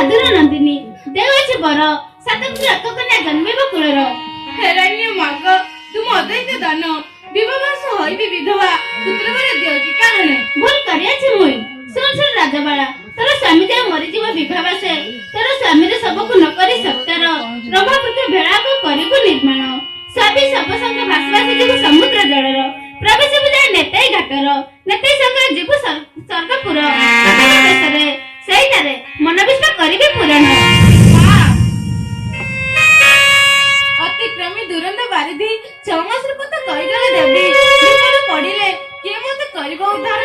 साधुर नंदिनी देवची बर सातपुत्र कन्या जन्मेब कुलर हेरण्य माग तुम अद्वैत दान विवाह होइबी विधवा पुत्र बर दियो कि कारण भूल करियाछि मुई सुन सुन राजबाला तोर स्वामी जे मरि जीव विवाह से तोर स्वामी रे सबको न करी सत्तर ब्रह्मपुत्र भेड़ा को करिबु निर्माण सभी सब संग भासवासी जीव समुद्र जलर प्रवेश बुझाय नेताई घाटर नेताई संग जीव स्वर्गपुर देशरे सेइटारे मनविष्ट करिबे पुराण अतिक्रमी दुरंत बारिधि 6 मास रे पुत कहिगले देवी विपद पडिले के मते करिबो उद्धार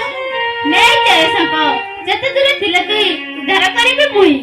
नै जय संक जते दूर थिले तु उद्धार करिबे मुई